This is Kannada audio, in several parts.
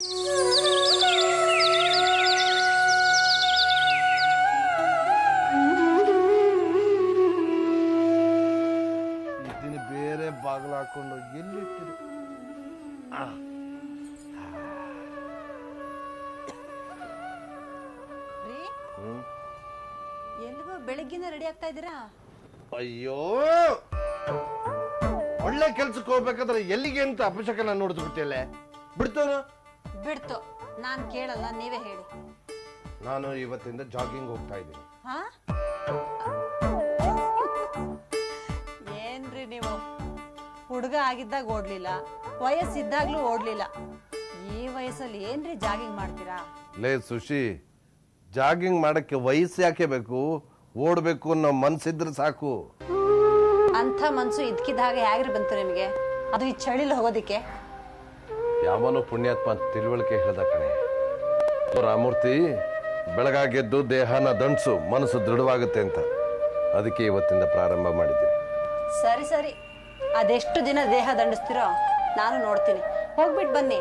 ಇದನ್ನ ಬೇರೆ ಬಾಗಿಲು ಹಾಕೊಂಡು ಎಲ್ಲಿಟ್ಟಿದೆ? ಎಲ್ಲಿಗೋ ಬೆಳಗ್ಗಿನ ರೆಡಿ ಆಗ್ತಾ ಇದ್ದೀರಾ? ಅಯ್ಯೋ, ಒಳ್ಳೆ ಕೆಲ್ಸಕ್ಕೆ ಹೋಗ್ಬೇಕಾದ್ರೆ ಎಲ್ಲಿಗೆ ಅಂತ ಅಪಶಕನ ನೋಡಿದ್ ಬಿಟ್ಟಿಲ್ಲ. ಬಿಡ್ತು, ನಾನ್ ಕೇಳಲ್ಲ, ನೀವೇ ಹೇಳಿ. ನಾನು ಇವತ್ತಿಂದ ಜಾಗಿಂಗ್ ಹೋಗ್ತಾ ಇದ್ದೀನಿ. ಏನ್ರಿ ನೀವು, ಹುಡುಗ ಆಗಿದ್ದಾಗ ಓಡ್ಲಿಲ್ಲ, ವಯಸ್ಸಿದ್ದಾಗ್ಲೂ ಓಡ್ಲಿಲ್ಲ, ಈ ವಯಸ್ಸಲ್ಲಿ ಏನ್ರಿ ಜಾಗಿಂಗ್ ಮಾಡ್ತೀರಾ? ಲೇ ಸುಶಿ, ಜಾಗಿಂಗ್ ಮಾಡಕ್ಕೆ ವಯಸ್ಸು ಯಾಕೆ ಬೇಕು? ಓಡ್ಬೇಕು ಅನ್ನೋ ಮನ್ಸಿದ್ರೆ ಸಾಕು. ಅಂತ ಮನ್ಸು ಇದ್ಕಿದ್ದ ಹಾಗೆ ಹೇಗ್ರಿ ಬಂತು ನಿಮಗೆ? ಅದು ಈ ಚಳಿಲಿ ಹೋಗೋದಿಕ್ಕೆ? ಯಾವನೋ ಪುಣ್ಯಾತ್ಮ ತಿಳುವಳಿಕೆ ಹೇಳ್ದ ಕಣೆ. ರಾಮೂರ್ತಿ, ಬೆಳಗಾಗೆದ್ದು ದೇಹನ ದಂಡ್ಸು, ಮನಸ್ಸು ದೃಢವಾಗುತ್ತೆ ಅಂತ. ಅದಕ್ಕೆ ಇವತ್ತಿಂದ ಪ್ರಾರಂಭ ಮಾಡಿದ್ದೀನಿ. ಸರಿ ಸರಿ, ಅದೆಷ್ಟು ದಿನ ದೇಹ ದಂಡಿಸ್ತಿರೋ ನಾನು ನೋಡ್ತೀನಿ. ಹೋಗ್ಬಿಟ್ಟು ಬನ್ನಿ.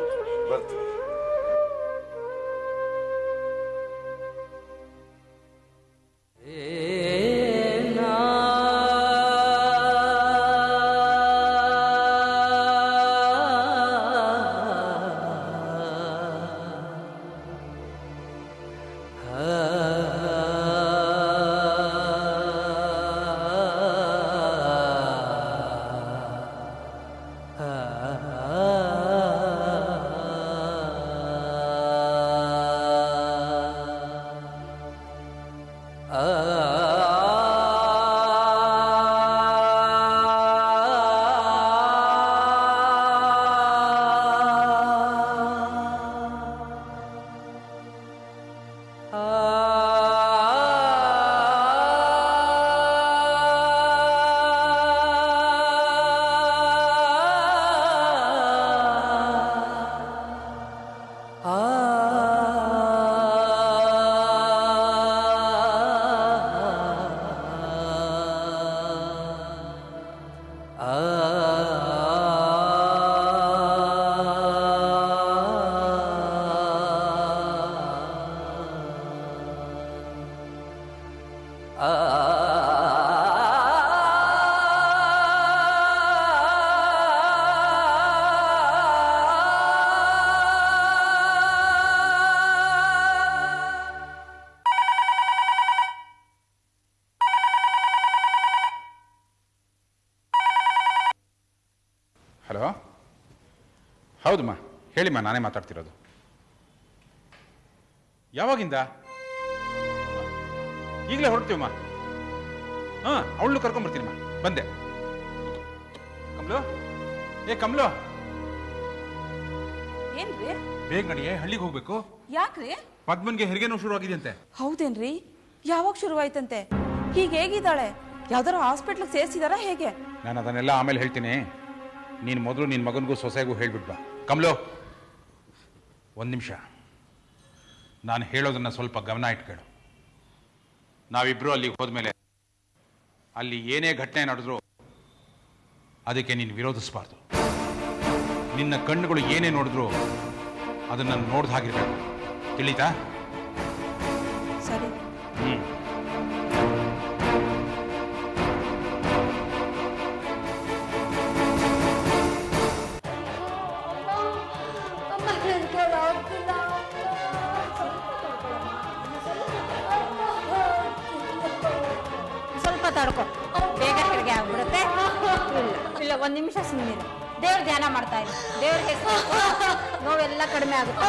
ಹಲೋ, ಹೌದಮ್ಮ, ಹೇಳಿಮ್ಮ, ನಾನೇ ಮಾತಾಡ್ತಿರೋದು. ಯಾವಾಗಿಂದ? ಈಗಲೇ ಹೊರಡ್ತೀವಮ್ಮ. ಅವಳು ಕರ್ಕೊಂಡ್ಬರ್ತೀನಮ್ಮ. ಬಂದೆ. ಕಮಲು, ಕಮಲು, ಏನ್ರಿ? ಬೇಗ ನಡಿಯೇ, ಹಳ್ಳಿಗೆ ಹೋಗ್ಬೇಕು. ಯಾಕ್ರಿ? ಪದ್ಮನ್ಗೆ ಹೆರಿಗೆ ನೋವು ಶುರು ಆಗಿದೆಯಂತೆ. ಹೌದೇನ್ರಿ? ಯಾವಾಗ ಶುರುವಾಯ್ತಂತೆ? ಹೀಗೆ ಹೇಗಿದ್ದಾಳೆ? ಯಾವ್ದಾರ ಹಾಸ್ಪಿಟ್ಲಿಗೆ ಸೇರಿಸಿದಾರ ಹೇಗೆ? ನಾನು ಅದನ್ನೆಲ್ಲ ಆಮೇಲೆ ಹೇಳ್ತೀನಿ. ನೀನು ಮೊದಲು ನಿನ್ನ ಮಗನಿಗೂ ಸೊಸೆಗೂ ಹೇಳ್ಬಿಟ್ಬಾ. ಕಮಲು, ಒಂದು ನಿಮಿಷ, ನಾನು ಹೇಳೋದನ್ನ ಸ್ವಲ್ಪ ಗಮನ ಇಟ್ಕೇಳು. ನಾವಿಬ್ರು ಅಲ್ಲಿಗೆ ಹೋದ್ಮೇಲೆ ಅಲ್ಲಿ ಏನೇ ಘಟನೆ ನಡೆದ್ರು ಅದಕ್ಕೆ ನೀನು ವಿರೋಧಿಸಬಾರ್ದು. ನಿನ್ನ ಕಣ್ಣುಗಳು ಏನೇ ನೋಡಿದ್ರು ಅದನ್ನು ನೋಡ್ದ ಹಾಗಿರ್ಬೇಕು. ತಿಳಿತಾ? ಸರಿ. ಸ್ವಲ್ಪ ತಡ್ಕೊ, ಬೇಗ ಹೆರಿಗೆ ಆಗ್ಬಿಡುತ್ತೆ. ಇಲ್ಲ, ಒಂದ್ ನಿಮಿಷ ಸುಮ್ಮನಿರು. ದೇವ್ರ ಧ್ಯಾನ ಮಾಡ್ತಾ ಇರಿ. ದೇವ್ರ ಹೆಸರು ನೋವೆಲ್ಲ ಕಡಿಮೆ ಆಗುತ್ತೆ.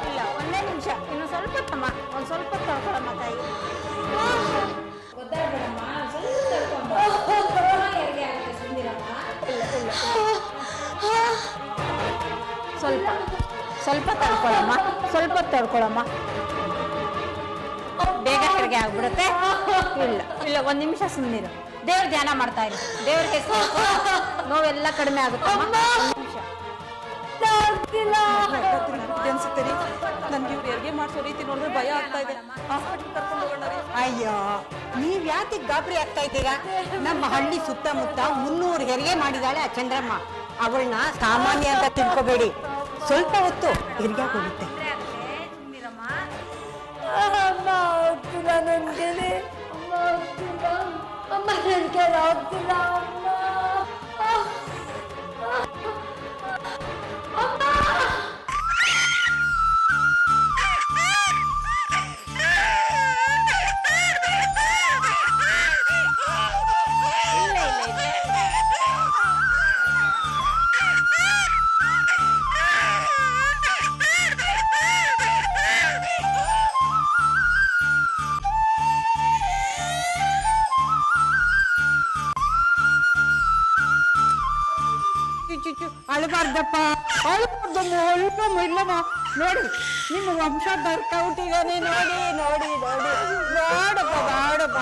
ಇಲ್ಲ, ಒಂದೇ ನಿಮಿಷ, ಇನ್ನು ಸ್ವಲ್ಪ ತಮ್ಮ, ಒಂದ್ ಸ್ವಲ್ಪ ತಡ್ಕೊಳಮ್ಮ ತಾಯಿ. ಗೊತ್ತಾಗ್ಬಿಡಮ್ಮ, ಸ್ವಲ್ಪ ಸ್ವಲ್ಪ ತಡ್ಕೊಳಮ್ಮ, ಸ್ವಲ್ಪ ತಡ್ಕೊಳಮ್ಮ. ಬೇಗ ಹೆರಿಗೆ ಆಗ್ಬಿಡುತ್ತೆ. ಇಲ್ಲ, ಒಂದ್ ನಿಮಿಷ ಸುಮ್ಮನಿರು. ದೇವ್ರ ಧ್ಯಾನ ಮಾಡ್ತಾ ಇರಿ. ದೇವ್ರ ಹೆಸರು ನೋವೆಲ್ಲ ಕಡಿಮೆ ಆಗುತ್ತೆ. ಅನ್ಸುತ್ತೆ ರೀ, ನನ್ಗೆ ಇವ್ರು ಹೆರಿಗೆ ಮಾಡಿಸೋ ರೀತಿ ನೋಡಿದ್ರೆ ಭಯ ಆಗ್ತಾ ಇದೆ. ಹಾಸ್ಪಿಟ್ಲ್ ಕರ್ಕೊಂಡು ಹೋಗೋಣ ರೀ. ಅಯ್ಯೋ, ನೀವ್ ಯಾಕೆ ಗಾಬರಿ ಆಗ್ತಾ ಇದ್ದೀರಾ? ನಮ್ಮ ಹಳ್ಳಿ ಸುತ್ತಮುತ್ತ 300 ಹೆರಿಗೆ ಮಾಡಿದಾಳೆ ಆ ಚಂದ್ರಮ್ಮ. ಅವಳನ್ನ ಸಾಮಾನ್ಯ ಅಂತ ತಿಳ್ಕೊಬೇಡಿ. ಸ್ವಲ್ಪ ಹೊತ್ತು ಹಿರಿಯಾಗಿ ಹೋಗುತ್ತೆ. ಅಮ್ಮ ಹೋಗ್ತಿಲ್ಲ ನನ್ಗೆನೆ, ಅಮ್ಮ ಹೋಗ್ತಿಲ್ಲ, ಅಮ್ಮ ನನ್ ಕೈಲಿ ಹೋಗ್ತಿಲ್ಲ ಅಮ್ಮ. ಅಳಬಾರ್ದಪ್ಪ, ಅಳಬಾರ್ದಮ್ಮ, ಅಳ್ಕಮ್ಮ, ಇಲ್ಲಮ್ಮ. ನೋಡಿ ನಿಮ್ಮ ವಂಶ ಬರ್ಕೌಟಿದಾನೆ. ನೋಡಿ ನೋಡಿ ನೋಡಿ, ನೋಡಪ್ಪ ನೋಡಪ್ಪ.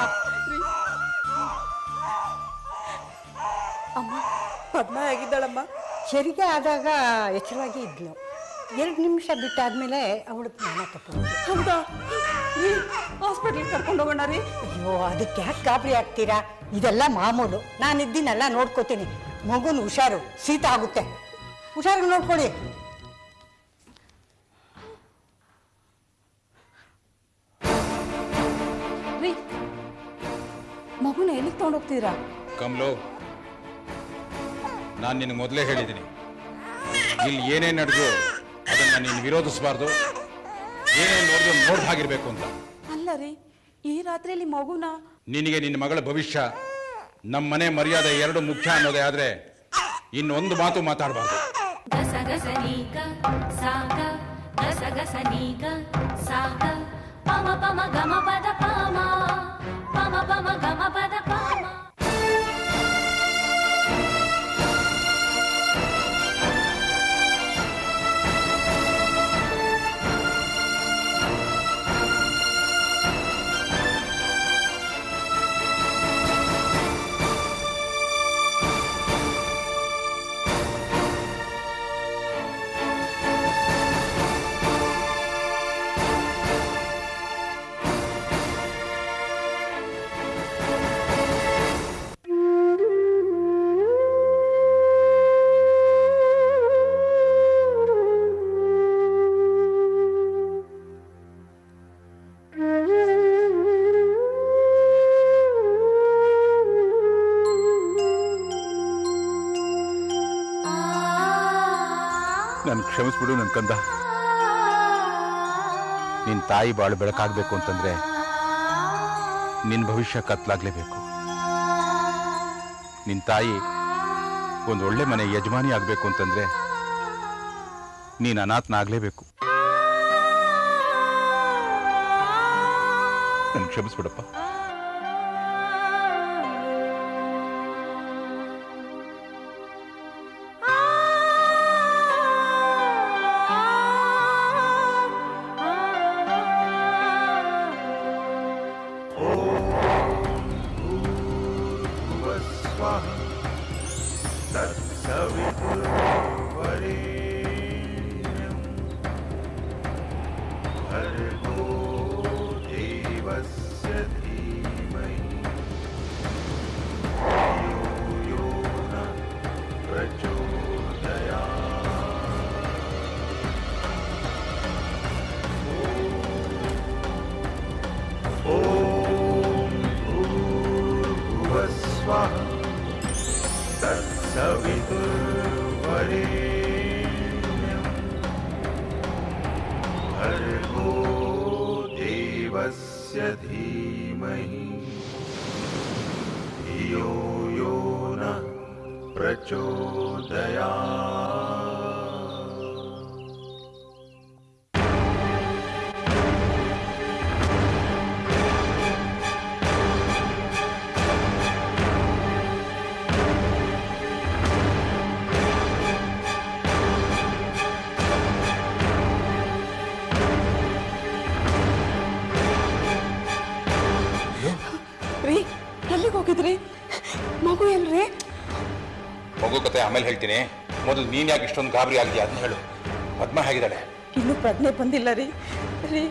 ಅಮ್ಮ ಪದ್ಮ ಹೇಗಿದ್ದಾಳಮ್ಮ? ಹೆರಿಗೆ ಆದಾಗ ಎಚ್ಚರವಾಗಿ ಇದ್ಲು. 2 ನಿಮಿಷ ಬಿಟ್ಟಾದ್ಮೇಲೆ ಅವಳು ಪ್ರಾಣ ತಪ್ಪೋದು. ಹೌದಾ? ಹಾಸ್ಪಿಟ್ಲಿಗೆ ಕರ್ಕೊಂಡು ಹೋಗೋಣ ರೀ. ಅಯ್ಯೋ, ಅದಕ್ಕೆ ಯಾಕೆ ಗಾಬರಿ ಆಗ್ತೀರಾ? ಇದೆಲ್ಲ ಮಾಮೂಲು. ನಾನಿದ್ದೀನಲ್ಲ, ನೋಡ್ಕೋತೀನಿ. ಮಗುನ ಹುಷಾರು, ಶೀತ ಆಗುತ್ತೆ. ಹುಷಾರು ನೋಡ್ಕೊಳ್ಳಿ. ರೀ, ಮಗುನ ಎಲ್ಲಿಗೆ ತಗೊಂಡೋಗ್ತೀರಾ? ಕಮಲು, ನಾನು ನಿನಗೆ ಮೊದಲೇ ಹೇಳಿದ್ದೀನಿ, ಇಲ್ಲಿ ಏನೇನು ನಡೆದು ಅದನ್ನು ನೀನು ವಿರೋಧಿಸಬಾರ್ದು. ಏನೇನು ನೋಡಿದ್ರು ನೋಡ್ದ ಹಾಗಿರ್ಬೇಕು ಅಂತ. ಅಲ್ಲ ರೀ, ಈ ರಾತ್ರಿಯಲ್ಲಿ ಮಗುನ ನಿನಗೆ ನಿನ್ನ ಮಗಳ ಭವಿಷ್ಯ, ನಮ್ಮ ಮನೆ ಮರ್ಯಾದೆ ಎರಡು ಮುಖ್ಯ ಅನ್ನೋದೇ ಆದ್ರೆ ಇನ್ನೊಂದು ಮಾತು ಮಾತಾಡಬಾರ್ದು. ಗಸಗಸನೀಗ ಸಾಗ ಗಸಗಸನೀಗ ಸಾಗ ಪಮ ಪಮ ಗಮ ಪದ ಪಮ ಪಮ ಪಮ ಗಮ ಪದ ಪಮ. ನನ್ ಕ್ಷಮಿಸ್ಬಿಡು ನನ್ ಕಂದ. ನಿನ್ ತಾಯಿ ಬಾಳು ಬೆಳಕಾಗ್ಬೇಕು ಅಂತಂದ್ರೆ ನಿನ್ ಭವಿಷ್ಯ ಕತ್ಲಾಗ್ಲೇಬೇಕು. ನಿನ್ ತಾಯಿ ಒಂದು ಒಳ್ಳೆ ಮನೆ ಯಜಮಾನಿ ಆಗ್ಬೇಕು ಅಂತಂದ್ರೆ ನೀನ್ ಅನಾಥನ ಆಗ್ಲೇಬೇಕು. ನನ್ ಕ್ಷಮಿಸ್ಬಿಡಪ್ಪ. ಎಲ್ಲಿಗೆ ಹೋಗಿದ್ರಿ? ಮಗು ಎಲ್ರಿ? ಮಗು ಕತೆ ಆಮೇಲೆ ಹೇಳ್ತೀನಿ. ಮೊದಲು ನೀನ್ ಯಾಕೆ ಇಷ್ಟೊಂದು ಗಾಬರಿ ಆಗಿದೆಯಾ ಅಂತ ಹೇಳು. ಪದ್ಮ ಹೇಗಿದ್ದಾಳೆ? ಇನ್ನೂ ಪ್ರಜ್ಞೆ ಬಂದಿಲ್ಲ ರೀ. ರೀ,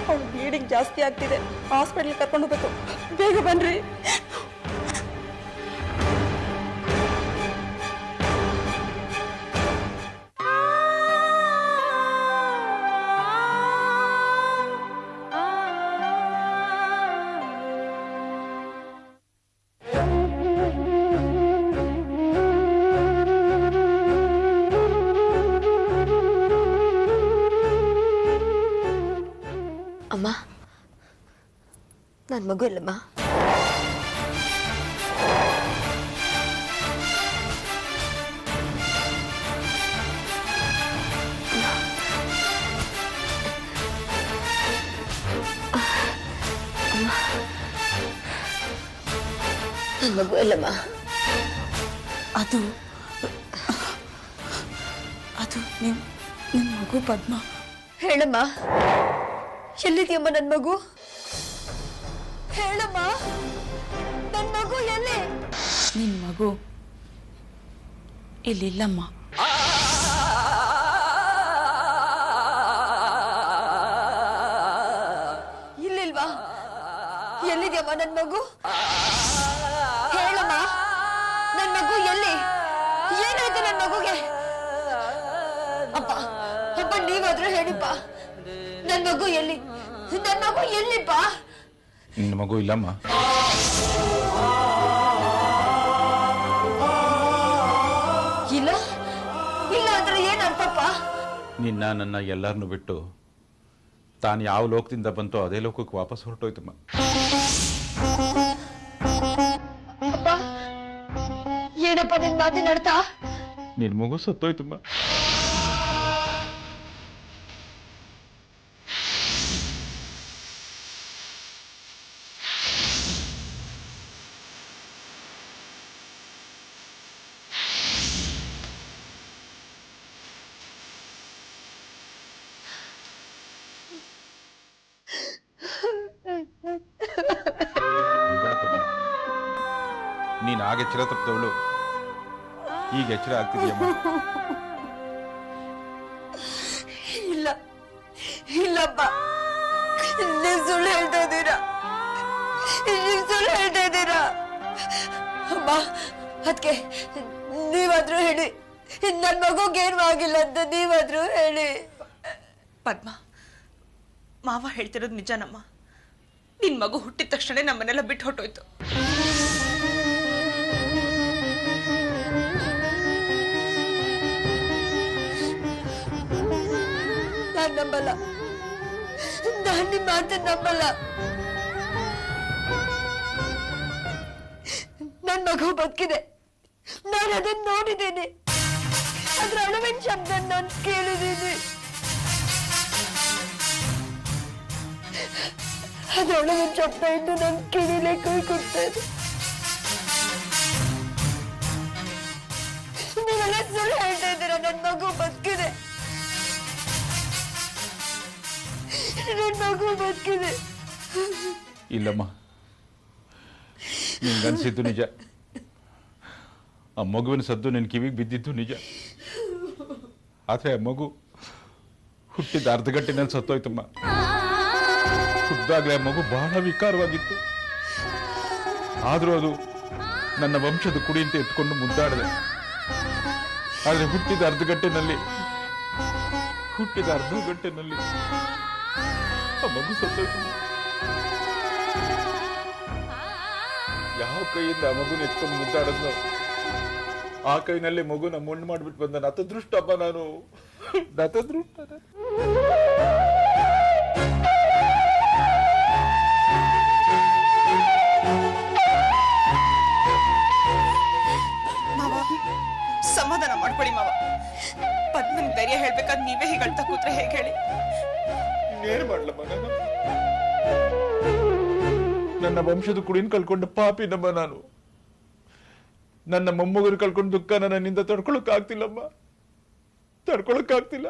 ಅವ್ಳು ಬ್ಲೀಡಿಂಗ್ ಜಾಸ್ತಿ ಆಗ್ತಿದೆ. ಹಾಸ್ಪಿಟ್ಲ್ ಕರ್ಕೊಂಡು ಹೋಗ್ಬೇಕು, ಬೇಗ ಬನ್ರಿ. ನನ್ನ ಮಗು ಇಲ್ಲಮ್ಮ. ನನ್ನ ಮಗು ಇಲ್ಲಮ್ಮ. ಅದು ನಿನ್ನ ಮಗು ಪದ್ಮ. ಹೇಳಮ್ಮ, ಎಲ್ಲಿದ್ಯಮ್ಮ ನನ್ನ ಮಗು? ಹೇಳಮ್ಮ, ನನ್ನ ಮಗು ಎಲ್ಲಿ? ನಿನ್ನ ಮಗು ಇಲ್ಲಿಲ್ಲಮ್ಮ. ಇಲ್ಲಿಲ್ವಾ? ಎಲ್ಲಿದ್ಯಮ್ಮ ನನ್ನ ಮಗು? ಹೇಳಮ್ಮ, ನನ್ನ ಮಗು ಎಲ್ಲಿ? ಏನಾಯ್ತು ನನ್ನ ಮಗುಗೆ? ಅಪ್ಪ ಅಪ್ಪ, ನೀವಾದ್ರೂ ಹೇಳಿಪ್ಪ, ನನ್ನ ಮಗು ಎಲ್ಲಿ? ನನ್ನ ಮಗು ಎಲ್ಲಿಪ್ಪ? ನಿನ್ನ ಮಗು ಇಲ್ಲಮ್ಮ. ಇಲ್ಲ ಇಲ್ಲ ಅಂದ್ರೆ ಏನರ್ಥಪ್ಪ? ನಿನ್ನ ನನ್ನ ಎಲ್ಲರನ್ನು ಬಿಟ್ಟು ತಾನು ಯಾವ ಲೋಕದಿಂದ ಬಂತೋ ಅದೇ ಲೋಕಕ್ಕೆ ವಾಪಸ್ ಹೊರಟೋಯ್ತಮ್ಮ. ಅಪ್ಪ, ಏನಪ್ಪ ನಿನ್ ಮಾತಿನರ್ಥ? ನಿನ್ನ ಮಗು ಸತ್ತೋಯ್ತಮ್ಮ. ನೀನು ಆಗ ಎಚ್ಚರ ತಪ್ಪದವಳು ಈಗ ಎಚ್ಚರ ಆಗ್ತಿದ್ಯಮ್ಮ. ಇಲ್ಲ ಇಲ್ಲಪ್ಪ, ನೀವು ಸುಳ್ಳು ಹೇಳ್ತಾ ಇದ್ದೀರಾ, ನೀವು ಸುಳ್ಳು ಹೇಳ್ತಾ ಇದ್ದೀರಾ. ಅಮ್ಮ, ಅದಕ್ಕೆ ನೀವಾದ್ರೂ ಹೇಳಿ, ನನ್ನ ಮಗುಗೇನು ಆಗಿಲ್ಲ ಅಂತ ನೀವಾದ್ರೂ ಹೇಳಿ. ಪದ್ಮ, ಮಾವ ಹೇಳ್ತಿರೋದು ನಿಜನಮ್ಮ. ನಿನ್ ಮಗು ಹುಟ್ಟಿದ ತಕ್ಷಣ ನಮ್ಮನ್ನೆಲ್ಲ ಬಿಟ್ಟು ಹೊಟ್ಟೋಯ್ತು. ನಾನ್ ನಂಬಲ್ಲ, ನಾನ್ ನಿಮ್ಮ ಮಾತನ್ನ ನಂಬಲ್ಲ. ನನ್ ಮಗು ಬದುಕಿದೆ, ನಾನು ಅದನ್ನ ನೋಡಿದ್ದೇನೆ, ಅದ್ರ ಅಳುವಿನ ಶಬ್ದ ನಾನು ಕೇಳಿದ್ದೀನಿ. ಅದ್ರ ಅಳುವಿನ ಶಬ್ದ ಇದ್ದು ನನ್ ಕಿವಿಲೆ ಕೈ ಕೊಡ್ತಾ ಇದೆ. ನೀವೆಲ್ಲ ಸುಳ್ಳು ಹೇಳ್ತಾ ಇದ್ದೀರಾ, ನನ್ ಮಗು ಬದುಕಿದೆ, ನನ್ ಮಗು ಬದುಕಿದೆ. ಇಲ್ಲಮ್ಮ, ನಿನ್ಗನ್ಸಿದ್ದು ನಿಜ. ಆ ಮಗುವಿನ ಸದ್ದು ನಿನ್ನ ಕಿವಿಗೆ ಬಿದ್ದಿದ್ದು ನಿಜ. ಆದ್ರೆ ಆ ಮಗು ಹುಟ್ಟಿದ ಅರ್ಧ ಗಂಟೆನಲ್ಲಿ ಸತ್ತೋಯ್ತಮ್ಮ. ಹುಟ್ಟಿದಾಗಲೇ ಆ ಮಗು ಬಹಳ ವಿಕಾರವಾಗಿತ್ತು. ಆದ್ರೂ ಅದು ನನ್ನ ವಂಶದ ಕುಡಿ ಅಂತ ಎತ್ಕೊಂಡು ಮುದ್ದಾಡಿದೆ. ಆದ್ರೆ ಹುಟ್ಟಿದ ಅರ್ಧ ಗಂಟೆನಲ್ಲಿ ಆ ಮಗು ಸತ್ತೋಯ್ತು. ಯಾವ ಕೈಯಿಂದ ಆ ಮಗುನ ಎತ್ಕೊಂಡು ಮುದ್ದಾಡದ್ನೋ ಆ ಕೈನಲ್ಲೇ ಮಗುನ ಮಣ್ಣು ಮಾಡ್ಬಿಟ್ಟು ಬಂದ ನತದೃಷ್ಟಪ್ಪ ನಾನು. ನತದೃಷ್ಟ. ಮಾವ, ಸಮಾಧಾನ ಮಾಡ್ಕೊಳ್ಳಿ ಮಾವ. ಪದ್ಮನ್ ಧೈರ್ಯ ಹೇಳ್ಬೇಕಾದ್ ನೀವೇ ಹೀಗಳ್ತಾ ಕೂತ್ರೆ ಹೇಗೆ ಹೇಳಿ? ಏನ್ ಮಾಡ್ಲಮ್ಮ ನಾನು? ನನ್ನ ವಂಶದ ಕುಡಿನ ಕಳ್ಕೊಂಡು ಪಾಪಿ ನಮ್ಮ ನಾನು. ನನ್ನ ಮೊಮ್ಮಗರು ಕಳ್ಕೊಂಡು ದುಃಖ ನನ್ನಿಂದ ತಡ್ಕೊಳಕ್ ಆಗ್ತಿಲ್ಲಮ್ಮ, ತಡ್ಕೊಳಕ್ಕಾಗ್ತಿಲ್ಲ.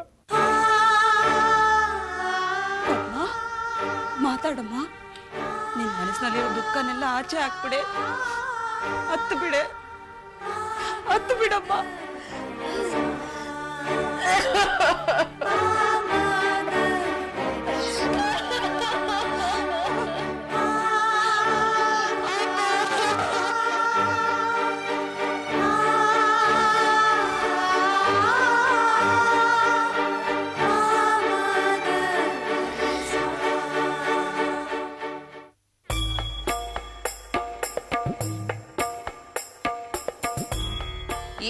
ಮಾತಾಡಮ್ಮ, ನಿನ್ ಮನಸ್ಸಿನಲ್ಲಿರೋ ದುಃಖನೆಲ್ಲ ಆಚೆ ಹಾಕ್ಬಿಡೆ. ಹತ್ತು ಬಿಡಮ್ಮ.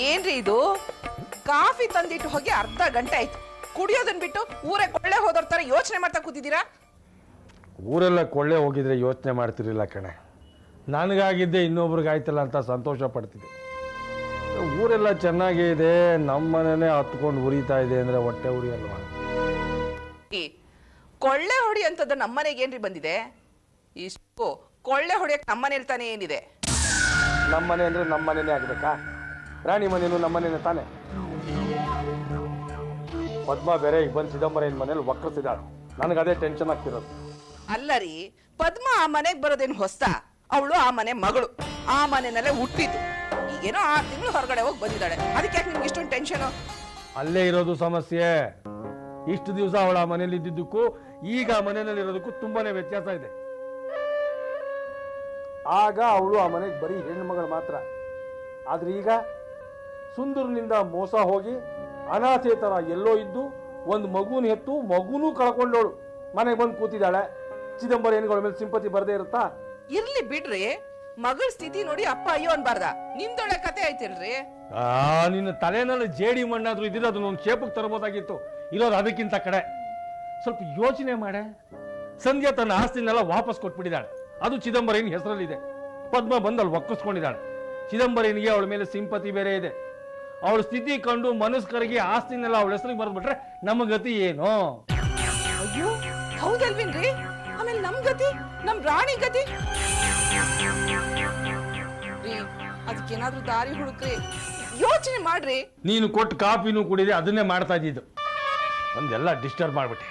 ಏನ್ರಿ ಇದು? ಕಾಫಿ ತಂದಿಟ್ಟು ಹೋಗಿ ಅರ್ಧ ಗಂಟೆ ಆಯ್ತು. ಕುಡಿಯೋದನ್ ಬಿಟ್ಟು ಊರೇ ಕೊಳ್ಳೆ ಹೋದೋರ್ ತರ ಯೋಚನೆ ಮಾಡ್ತಾ ಕೂತಿದ್ದೀರಾ? ಊರೆಲ್ಲ ಕೊಳ್ಳೆ ಹೋಗಿದ್ರೆ ಯೋಚನೆ ಮಾಡ್ತಿರಲಿಲ್ಲ ಕಣೆ. ನನಗಾಗಿದ್ದೆ ಇನ್ನೊಬ್ರಿಗಾಯ್ತಲ್ಲ ಅಂತ ಸಂತೋಷ ಪಡ್ತಿದ್ದೆ. ಊರೆಲ್ಲ ಚೆನ್ನಾಗೇ ಇದೆ, ನಮ್ಮ ಮನೆನೇ ಹತ್ಕೊಂಡು ಉರಿತಾ ಇದೆ ಅಂದರೆ ಹೊಟ್ಟೆ ಉರಿ ಅಲ್ವಾ? ಕೊಳ್ಳೆ ಹೊಡಿ ಅಂತದ್ದು ನಮ್ಮನೆಗೆ ಏನ್ರಿ ಬಂದಿದೆ? ಇಷ್ಟು ಕೊಳ್ಳೆ ಹೊಡಿಯಕ್ಕೆ ನಮ್ಮನೇಲಿ ತಾನೇ ಏನಿದೆ? ನಮ್ಮನೆ ಅಂದರೆ ನಮ್ಮನೇನೇ ಆಗಬೇಕಾ? ರಾಣಿ ಮನೇನು ನಮ್ಮನೇನೆ ತಾನೆ. ಪದ್ಮ ಬೇರೆ ಈಗ ಬಂದು ಚಿದಂಬರಯ್ಯನ ಮನೇಲಿ ವಕ್ರಸಿದಾಳು. ನನಗದೇ ಟೆನ್ಷನ್ ಆಗ್ತಿರೋದು. ಅಲ್ಲ ರೀ, ಪದ್ಮ ಆ ಮನೆಗೆ ಬರೋದೇನು ಹೊಸ್ತ? ಅವಳು ಆ ಮನೆ ಮಗಳು, ಆ ಮನೆಯಲ್ಲೇ ಹುಟ್ಟಿದ್ದು. ಈಗೇನೋ 6 ತಿಂಗಳು ಹೊರಗಡೆ ಹೋಗಿ ಬಂದಿದ್ದಾಳೆ, ಅದಕ್ಕೆ ಯಾಕೆ ನಿಮ್ಗೆ ಇಷ್ಟೊಂದು ಟೆನ್ಷನು? ಅಲ್ಲೇ ಇರೋದು ಸಮಸ್ಯೆ. ಇಷ್ಟು ದಿವಸ ಅವಳ ಆ ಮನೇಲಿ ಇದ್ದಿದ್ದಕ್ಕೂ ಈಗ ಆ ಮನೆಯಲ್ಲಿ ಇರೋದಕ್ಕೂ ತುಂಬಾನೇ ವ್ಯತ್ಯಾಸ ಇದೆ. ಆಗ ಅವಳು ಆ ಮನೆಗೆ ಬರೀ ಹೆಣ್ಮಗಳು ಮಾತ್ರ. ಆದ್ರೆ ಈಗ ಸುಂದರನಿಂದ ಮೋಸ ಹೋಗಿ ಅನಾಥೆ ತರ ಎಲ್ಲೋ ಇದ್ದು ಒಂದು ಮಗುನ ಹೆತ್ತು ಮಗುನೂ ಕಳ್ಕೊಂಡವಳು ಮನೆಗೆ ಬಂದು ಕೂತಿದ್ದಾಳೆ. ಚಿದಂಬರಯ್ಯನಗಳ ಮೇಲೆ ಸಿಂಪತಿ ಬರದೇ ಇರುತ್ತಾ? ಇರ್ಲಿ ಬಿಡ್ರಿ, ಮಗಳ ಸ್ಥಿತಿ ನೋಡಿ ಅಪ್ಪ ಅಯ್ಯೋ ಅನ್ಬಾರ್ದ? ನಿಮ್ದೊಳ್ಳೆ ಕತೆ ಐತಿಲ್ರಿ. ನಿನ್ನ ತಲೆನಲ್ಲಿ ಜೇಡಿ ಮಣ್ಣಾದ್ರೂ ಇದ್ರೆ ಅದನ್ನ ಒಂದು ಶೇಪಕ್ಕೆ ತರಬಹುದಾಗಿತ್ತು. ಇರೋದು ಅದಕ್ಕಿಂತ ಕಡೆ. ಸ್ವಲ್ಪ ಯೋಚನೆ ಮಾಡೆ. ಸಂಧ್ಯಾ ತನ್ನ ಆಸ್ತಿನೆಲ್ಲ ವಾಪಸ್ ಕೊಟ್ಬಿಟ್ಟಿದ್ದಾಳೆ, ಅದು ಚಿದಂಬರಯ್ಯನ ಹೆಸರಲ್ಲಿದೆ. ಪದ್ಮ ಬಂದಲ್ಲಿ ಒಕ್ಕಿಸ್ಕೊಂಡಿದ್ದಾಳೆ. ಚಿದಂಬರಯ್ಯನಿಗೆ ಅವಳ ಮೇಲೆ ಸಿಂಪತಿ ಬೇರೆ ಇದೆ. ಅವಳ ಸ್ಥಿತಿ ಕಂಡು ಮನಸ್ಸು ಕರಗಿ ಆಸ್ತಿನೆಲ್ಲ ಅವಳ ಹೆಸರಿಗೆ ಬರೆದ್ಬಿಟ್ರೆ ನಮ್ಮ ಗತಿ ಏನು? ಅಯ್ಯೋ ಹೌದಲ್ವೇನ್ರಿ? ಆಮೇಲೆ ನಮ್ ಗತಿ, ನಮ್ ರಾಣಿ ಗತಿ ರೀ, ಅದಕ್ಕೇನಾದ್ರೂ ದಾರಿ ಹುಡುಕ್ರಿ, ಯೋಚನೆ ಮಾಡ್ರಿ. ನೀನು ಕೊಟ್ಟು ಕಾಫಿನೂ ಕುಡಿದೆ, ಅದನ್ನೇ ಮಾಡ್ತಾ ಇದ್ದಿದ್ದು. ಒಂದೆಲ್ಲ ಡಿಸ್ಟರ್ಬ್ ಮಾಡ್ಬಿಟ್ಟೆ.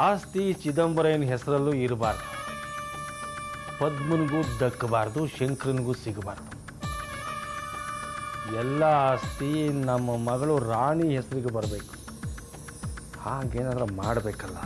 ಆಸ್ತಿ ಚಿದಂಬರಯ್ಯನ ಹೆಸರಲ್ಲೂ ಇರಬಾರ್ದು, ಪದ್ಮನಿಗೂ ದಕ್ಕಬಾರ್ದು, ಶಂಕರನಿಗೂ ಸಿಗಬಾರ್ದು. ಎಲ್ಲ ಆಸ್ತಿ ನಮ್ಮ ಮಗಳು ರಾಣಿ ಹೆಸರಿಗೆ ಬರಬೇಕು. ಹಾಗೇನಾದ್ರೂ ಮಾಡಬೇಕಲ್ಲ.